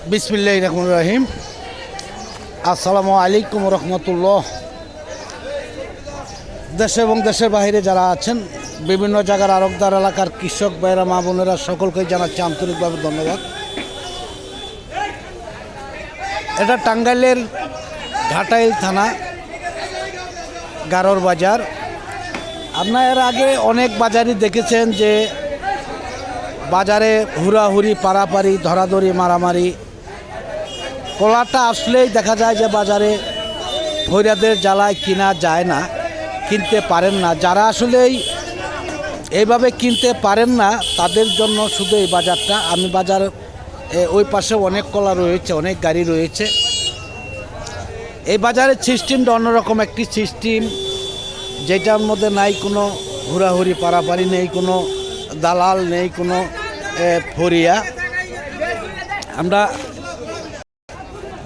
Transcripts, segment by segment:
বিসমিল্লাহির রহমানির রহিম। আসসালামু আলাইকুম রহমতুল্লাহ। দেশে এবং দেশের বাইরে যারা আছেন, বিভিন্ন জায়গার আরবদার এলাকার কৃষক ভাইরা, মা বোনেরা, সকলকেই জানাচ্ছি আন্তরিকভাবে ধন্যবাদ। এটা টাঙ্গাইলের ঘাটাইল থানা, গারোর বাজার। আপনার এর আগে অনেক বাজারই দেখেছেন যে বাজারে হুড়াহুড়ি, পারাপারি, ধরাধরি, মারামারি। কলাটা আসলেই দেখা যায় যে বাজারে ভৈরাদের জ্বালায় কিনা যায় না, কিনতে পারেন না। যারা আসলেই এইভাবে কিনতে পারেন না তাদের জন্য শুধু এই বাজারটা। আমি বাজার ওই পাশে অনেক কলা রয়েছে, অনেক গাড়ি রয়েছে। এই বাজারের সিস্টেমটা অন্যরকম একটি সিস্টেম, যেটার মধ্যে নাই কোনো হুড়াহুড়ি, পারাপারি নেই, কোনো দালাল নেই, কোনো ফরিয়া। আমরা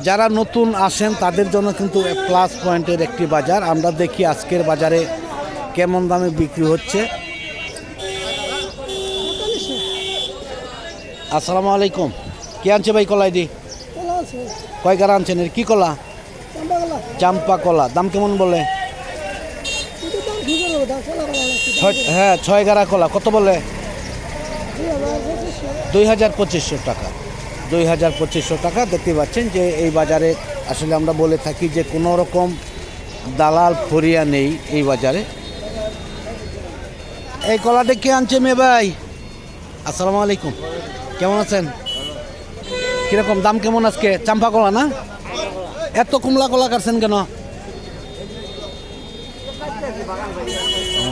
যারা নতুন আসেন তাদের জন্য কিন্তু প্লাস পয়েন্টের একটি বাজার। আমরা দেখি আজকের বাজারে কেমন দামে বিক্রি হচ্ছে। আসসালামু আলাইকুম। কে আনছে ভাই কলাই দি? কয় গাড়া আনছেন? এর কি কলা? চাম্পা কলা। দাম কেমন বলে? হ্যাঁ, 6 গাড়া কলা। কত বলে? 22,2500 টাকা। 22,2500 টাকা। দেখতে পাচ্ছেন যে এই বাজারে আসলে আমরা বলে থাকি যে কোনো রকম দালাল ফরিয়া নেই এই বাজারে। এই কলাটা কে আনছে মেয়ে ভাই? আসসালামু আলাইকুম, কেমন আছেন? কীরকম দাম কেমন আজকে? চাম্পা কলা না? এত কুমলা কলা কাটছেন কেন?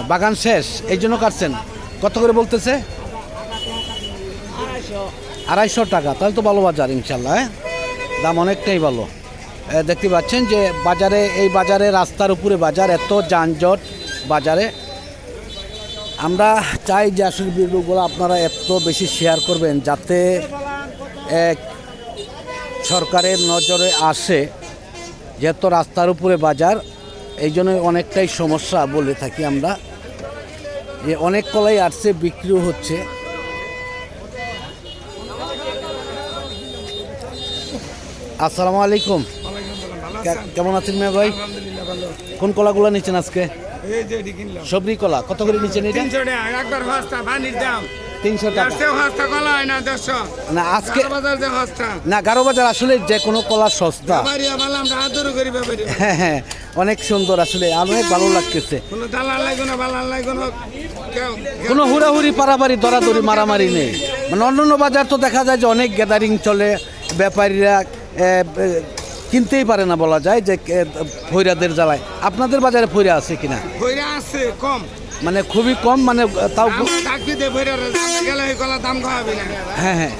বাগান শেষ এই জন্য কাটছেন? কত করে বলতেছে? 250 টাকা। তাহলে তো ভালো বাজার ইনশাল্লাহ। দাম অনেকটাই ভালো। দেখতে পাচ্ছেন যে বাজারে, এই বাজারে রাস্তার উপরে বাজার, এত যানজট বাজারে। আমরা চাই যে আসলে ভিডিওগুলো আপনারা এত বেশি শেয়ার করবেন যাতে সরকারের নজরে আসে। যেহেতু রাস্তার উপরে বাজার, এই জন্য অনেকটাই সমস্যা বলে থাকি আমরা, যে অনেক কলাই আসছে, বিক্রিও হচ্ছে। আসসালামু আলাইকুম, কেমন আছেন মেয়ে ভাই? কোন কলাগুলো নিচ্ছেন আজকে? সবরি কলা। কত করে নিচ্ছেন এটা? 300 টাকা না আজকে? না, গারো বাজার আসলে যে কোনো কলা সস্তা। হ্যাঁ হ্যাঁ, অনেক সুন্দর, আসলে অনেক ভালো লাগতেছে। কোনো হুড়াহুড়ি, পারাপারি, দরাদরি, মারামারি নেই। মানে অন্যান্য বাজার তো দেখা যায় যে অনেক গ্যাদারিং চলে, ব্যাপারীরা কিনতেই পারে না, বলা যায় যে ফৈরাদের জ্বালায়। আপনাদের বাজারে ফৈরা আছে কিনা? ফৈরা আছে কম, মানে খুবই কম, মানে তাও হ্যাঁ হ্যাঁ,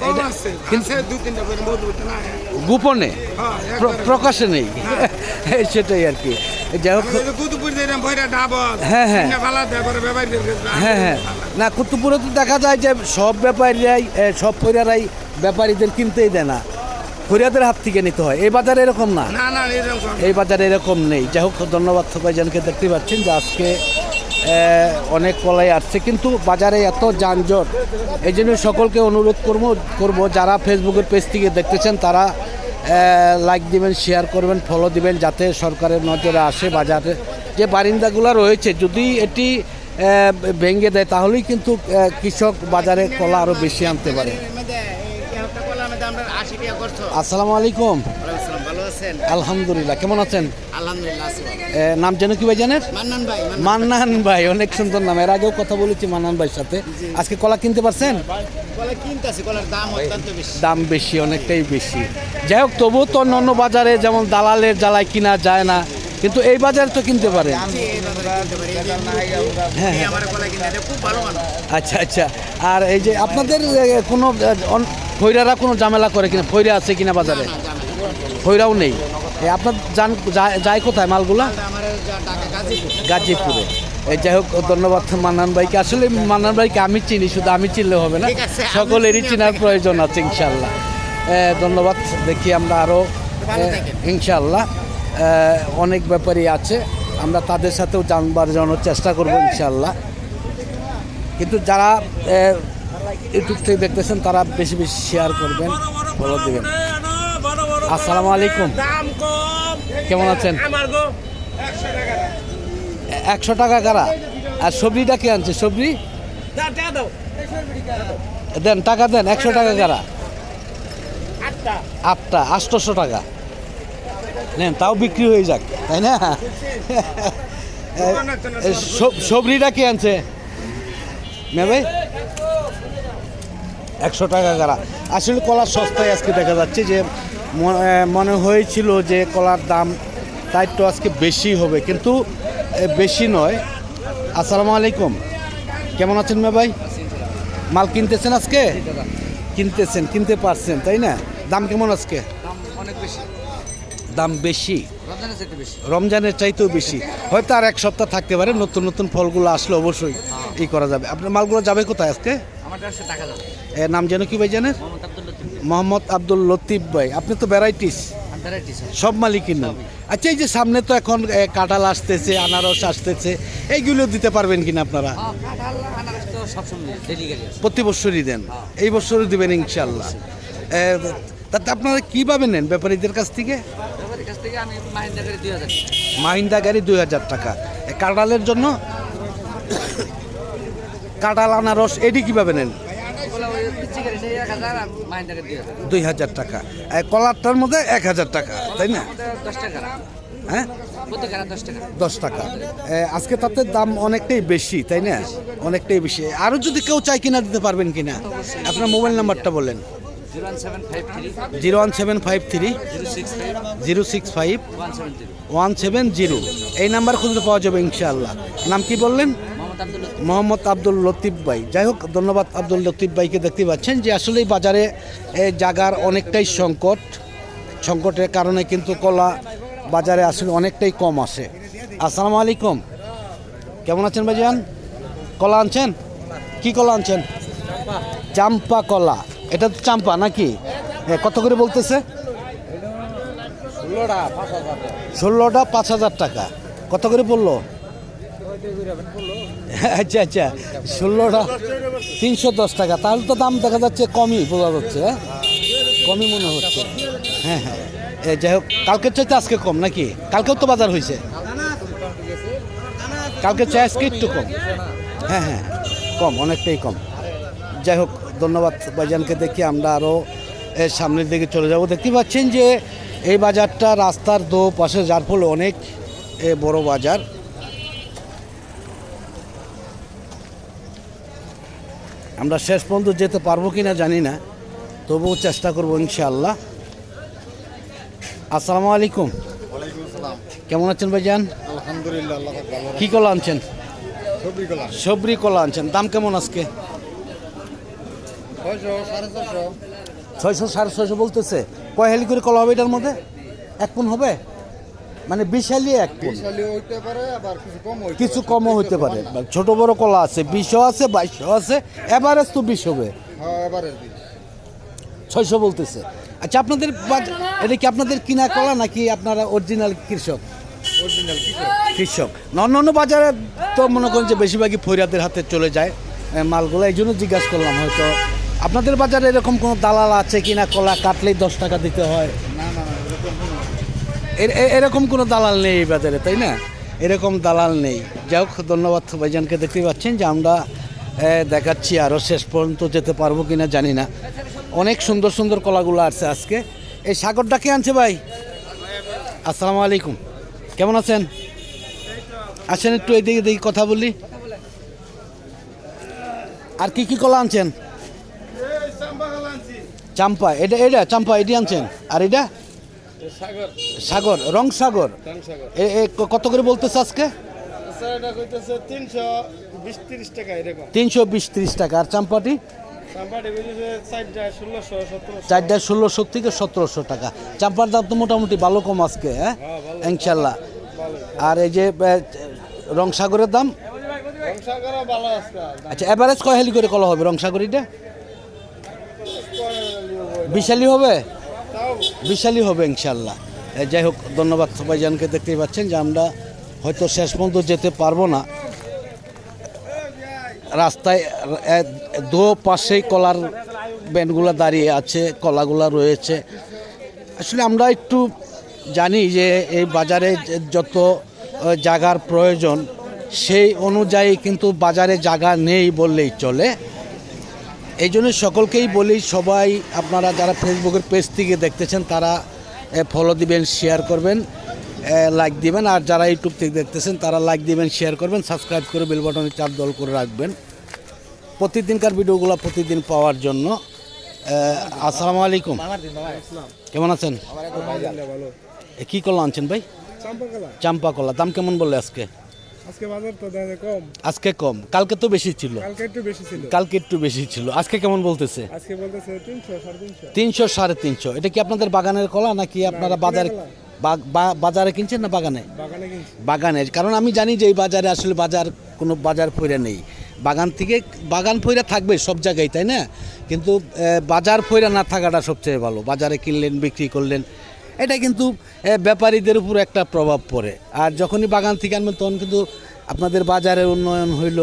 গোপনে প্রকাশে নেই। সেটাই আর কি। যাই হোক, হ্যাঁ হ্যাঁ হ্যাঁ হ্যাঁ, না কুতুবপুরে তো দেখা যায় যে সব ব্যাপারীরাই, সব ফৈরারাই ব্যাপারীদের কিনতেই দেয় না, ফরিয়াদের হাত থেকে নিতে হয়। এই বাজারে এরকম না, এই বাজারে এরকম নেই। যাই হোক, ধন্যবাদ ভাইজানকে। দেখতে পাচ্ছেন যে আজকে অনেক কলাই আসছে, কিন্তু বাজারে এত যানজট। এই জন্য সকলকে অনুরোধ করব যারা ফেসবুকের পেজ থেকে দেখতেছেন তারা লাইক দিবেন, শেয়ার করবেন, ফলো দিবেন, যাতে সরকারের নজরে আসে। বাজারে যে বারিন্দাগুলো রয়েছে যদি এটি ভেঙে দেয় তাহলেই কিন্তু কৃষক বাজারে কলা আরও বেশি আনতে পারে। আসসালামু আলাইকুম। আলহামদুলিল্লাহ, কেমন আছেন? নাম যেন কি ভাই জানেন? মান্নান ভাই, অনেক সুন্দর নাম। এর আগেও কথা বলেছি মান্নান ভাইয়ের সাথে। আজকে কলা কিনতে পারছেন? দাম বেশি, অনেকটাই বেশি। যাই হোক, তবুও তো অন্য বাজারে যেমন দালালের জ্বালায় কিনা যায় না, কিন্তু এই বাজারে তো কিনতে পারেন। হ্যাঁ হ্যাঁ, আচ্ছা আচ্ছা। আর এই যে আপনাদের কোনো ফৈরারা কোনো ঝামেলা করে কিনা? ফৈরা আছে কিনা বাজারে? ফৈরাও নেই। আপনার যায় কোথায় মালগুলা? গাজীপুরে। যাই হোক, ধন্যবাদ মান্নান ভাইকে। আসলে মান্নান ভাইকে আমি চিনি, শুধু আমি চিনলে হবে না, সকলেরই চেনার প্রয়োজন আছে ইনশাল্লাহ। ধন্যবাদ। দেখি আমরা আরও ইনশাল্লাহ অনেক ব্যাপারই আছে, আমরা তাদের সাথেও জানবার জানানোর চেষ্টা করবো ইনশাল্লাহ। কিন্তু যারা ইউটিউব থেকে দেখতেছেন তারা বেশি বেশি শেয়ার করবেন, ফলো দেবেন। আসসালামু আলাইকুম, দাম কম। কেমন আছেন? আমার গো 100 টাকা কারা? আর সবজিটা কে আনছে? সবজি টাকা দাও। দেন, টাকা দেন। 100 টাকা কারা? 8টা। 8টা 800 টাকা নেন, তাও বিক্রি হয়ে যাক, তাই না? সবজিটা কে আনছে মে ভাই? 100 টাকা কারা? আসলে কলার সস্তায় আজকে দেখা যাচ্ছে যে মনে হয়েছিল যে কলার দাম তাই তো আজকে বেশি হবে, কিন্তু বেশি নয়। আসসালামু আলাইকুম, কেমন আছেন মে ভাই? মাল কিনতেছেন আজকে? কিনতেছেন, কিনতে পারছেন, তাই না? দাম কেমন আজকে? অনেক বেশি। দাম বেশি, রমজানের চাইতে বেশি। রমজানের চাইতেও বেশি। হয়তো আর এক সপ্তাহ থাকতে পারে, নতুন নতুন ফলগুলো আসলে অবশ্যই ই করা যাবে। আপনার মালগুলো যাবে কোথায় আজকে? আমারটা হচ্ছে টাকা দাও। নাম যেন কি ভাই জানেন? মোহাম্মদ আব্দুল লতিফ। মোহাম্মদ আব্দুল লতিফ ভাই। আপনি তো ভ্যারাইটিস ভ্যারাইটিস। সব মালই কিনেন। আচ্ছা, এই যে সামনে তো এখন কাঁঠাল আসতেছে, আনারস আসতেছে, এইগুলো দিতে পারবেন কিনা আপনারা? কাঁঠাল আনারস তো সবসময় ডেলি গাড়ি আছে। প্রতি বছরই দেন, এই বছরও দিবেন ইনশাল্লাহ। তাতে আপনারা কীভাবে নেন ব্যাপারীদের কাছ থেকে? ব্যাপারীর কাছ থেকে আমি মাহিন্দা গাড়ি 2000 টাকা। মাহিন্দা গাড়ি 2000 টাকা। কাঁঠালের জন্য কাঁঠাল আনারস এটি কীভাবে নেন? ওগুলো ওই পিচ্ছি গাড়ি সেই 1000 আর মাহিন্দা গাড়ি 2000। 2000 টাকা। কলারটার মধ্যে 1000 টাকা, তাই না? আমাদের 10 টাকা। হ্যাঁ, প্রতি গাড়ি 10 টাকা। 10 টাকা। আজকে তাতে দাম অনেকটাই বেশি, তাই না? অনেকটাই বেশি। আরও যদি কেউ চাই কিনা দিতে পারবেন কিনা? আপনার মোবাইল নাম্বারটা বলেন। 01753 01753 065 170। 170। এই নাম্বার খুঁজলে পাওয়া যাবে ইনশাআল্লাহ। নাম কি বললেন? মোহাম্মদ আব্দুল লতিফ। মোহাম্মদ আব্দুল লতিফ ভাই। যাই হোক, ধন্যবাদ আব্দুল লতিফ ভাইকে। দেখতে পাচ্ছেন যে আসলেই বাজারে জাগার অনেকটাই সংকটের কারণে কিন্তু কলা বাজারে আসলে অনেকটাই কম আসে। আসসালামু আলাইকুম, কেমন আছেন ভাইজান? কলা আনছেন? কি কলা আনছেন? চাম্পা কলা। এটা তো চাম্পা নাকি? কত করে বলতেছে? 16টা 5000 টাকা। কত করে পড়লো? আচ্ছা আচ্ছা, 16টা 310 টাকা। তাহলে তো দাম দেখা যাচ্ছে কমই বোঝা যাচ্ছে। কমই মনে হচ্ছে। হ্যাঁ হ্যাঁ, যাই হোক, কালকের চাইতে আজকে কম নাকি? কালকেও তো বাজার হয়েছে, কালকের চাই আজকে একটু কম। হ্যাঁ হ্যাঁ, কম, অনেকটাই কম। যাই হোক, ধন্যবাদ ভাইজানকে। দেখি আমরা আরও সামনের দিকে চলে যাব। দেখতে পাচ্ছেন যে এই বাজারটা রাস্তার দো পাশে, যার ফলে অনেক বড় বাজার। আমরা শেষ পর্যন্ত যেতে পারবো কি না জানি না, তবুও চেষ্টা করবো ইনশাআল্লাহ। আসসালামু আলাইকুম, কেমন আছেন ভাইজান? আলহামদুলিল্লাহ, আল্লাহ পাক ভালো। কি কলা আনছেন? সবজি কলা সবরি কলা আনছেন। দাম কেমন আজকে? 600 450 600 650 বলতেছে। কয় হেলি করে কলা হবে এটার মধ্যে? 1 পুন হবে, মানে 20 হেলি 1 পুন। বিশালি হইতে পারে, আবার কিছু কম হইতে কিছু কমও হতে পারে। ছোট বড় কলা আছে, 20ও আছে, 22ও আছে, এভারেজ তো 20 হবে। হ্যাঁ, এবারে 600 বলতেছে। আচ্ছা, আপনাদের এটা কি আপনাদের কিনা কলা নাকি আপনারা অরিজিনাল কৃষক? অরিজিনাল কৃষক। অন্য বাজারে তো মনে করেন যে বেশিরভাগই ফরিয়াদের হাতে চলে যায় মালগুলো, এই জন্য জিজ্ঞাসা করলাম। হয়তো আপনাদের বাজারে এরকম কোনো দালাল আছে কিনা? কলা কাটলেই 10 টাকা দিতে হয়, না না না, এরকম কোনো এরকম কোনো দালাল নেই এই বাজারে, তাই না? এরকম দালাল নেই। যাই হোক, ধন্যবাদ ভাইজানকে। দেখতে পাচ্ছেন যে আমরা দেখাচ্ছি, আরও শেষ পর্যন্ত যেতে পারবো কিনা জানি না। অনেক সুন্দর সুন্দর কলাগুলো আছে আজকে। এই সাগরটা কে আনছে ভাই? আসসালামু আলাইকুম, কেমন আছেন? আসেন একটু এইদিকে, দেখি কথা বলি। আর কি কি কলা আনছেন? চাম্পা, এটা চাম্পা, এটি আনছেন। আর এটা সাগর, রং সাগর। কত করে বলতেছে আজকে? 320-30 টাকা এরকম। 320-30 টাকা। আর চাম্পাটি? চারটা 1600 থেকে 1700 টাকা। চাম্পার দাম তো মোটামুটি ভালো কম আজকে, হ্যাঁ ইনশাল্লাহ। আর এই যে রংসাগরের দাম? আচ্ছা, এভারেজ কয় হেলি করে কলা হবে রংসাগরিটা? বিশালি হবে, বিশালি হবে ইনশাল্লাহ। যাই হোক, ধন্যবাদ ভাইজানকে। দেখতেই পাচ্ছেন যে আমরা হয়তো শেষ পর্যন্ত যেতে পারবো না। রাস্তায় দু পাশেই কলার ব্যান্ডগুলো দাঁড়িয়ে আছে, কলাগুলা রয়েছে। আসলে আমরা একটু জানি যে এই বাজারে যত জায়গার প্রয়োজন সেই অনুযায়ী কিন্তু বাজারে জায়গা নেই বললেই চলে। এই জন্য সকলকেই বলি, সবাই আপনারা যারা ফেসবুকের পেজ থেকে দেখতেছেন তারা ফলো দিবেন, শেয়ার করবেন, লাইক দিবেন। আর যারা ইউটিউব থেকে দেখতেছেন তারা লাইক দিবেন, শেয়ার করবেন, সাবস্ক্রাইব করে বেল বাটনে চাপ দল করে রাখবেন প্রতিদিনকার ভিডিওগুলো প্রতিদিন পাওয়ার জন্য। আসসালামু আলাইকুম, কেমন আছেন? ভালো। কী কলা আনছেন ভাই? চাম্পাকলা চাম্পা কলা দাম কেমন বললে আজকে? আজকে বাজার তো দাম কম, আজকে কম, কালকে তো বেশি ছিল। কালকে একটু বেশি ছিল, কালকে একটু বেশি ছিল, আজকে কেমন বলতেছে? আজকে বলতেছে 300 350। 300 350। এটা কি আপনাদের বাগানের কলা নাকি আপনারা বাজারে বাজারে কিনছেন না বাগানে? বাগানে কিনছি। বাগানে, কারণ আমি জানি যে এই বাজারে আসলে কোনো বাজার ফইরা নেই। বাগান থেকে বাগান ফইরা থাকবে সব জায়গায়, তাই না? কিন্তু বাজার ফইরা না থাকাটা সবচেয়ে ভালো। বাজারে কিনলেন, বিক্রি করলেন, এটা কিন্তু ব্যাপারীদের উপর একটা প্রভাব পড়ে। আর যখনই বাগান থেকে আনবেন তখন কিন্তু আপনাদের বাজারের উন্নয়ন হইল,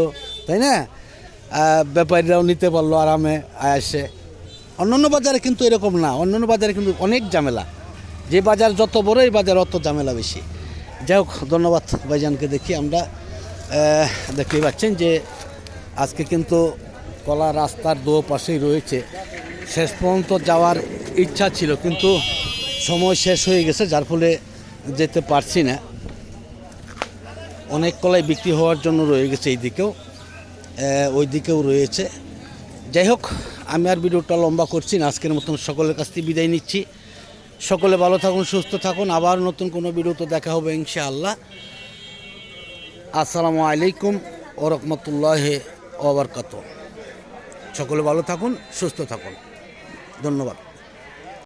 তাই না? ব্যাপারীরাও নিতে পারলো আরামে আসে। অন্যান্য বাজারে কিন্তু এরকম না, অন্যান্য বাজারে কিন্তু অনেক ঝামেলা। যে বাজার যত বড় এই বাজার অত ঝামেলা বেশি। যাই হোক, ধন্যবাদ ভাইজানকে। দেখি আমরা দেখতেই পাচ্ছেন যে আজকে কিন্তু কলা রাস্তার দু পাশেই রয়েছে। শেষ পর্যন্ত যাওয়ার ইচ্ছা ছিল কিন্তু সময় শেষ হয়ে গেছে, যার ফলে যেতে পারছি না। অনেক কলাই বিক্রি হওয়ার জন্য রয়ে গেছে, এই দিকেও ওই দিকেও রয়েছে। যাই হোক, আমি আর ভিডিওটা লম্বা করছি না, আজকের মতন সকলের কাছ থেকে বিদায় নিচ্ছি। সকলে ভালো থাকুন, সুস্থ থাকুন, আবার নতুন কোনো ভিডিওতে দেখা হবে ইনশাআল্লাহ। আসসালামু আলাইকুম ওয়া রাহমাতুল্লাহি ওয়া বারাকাতুহু। সকলে ভালো থাকুন, সুস্থ থাকুন, ধন্যবাদ।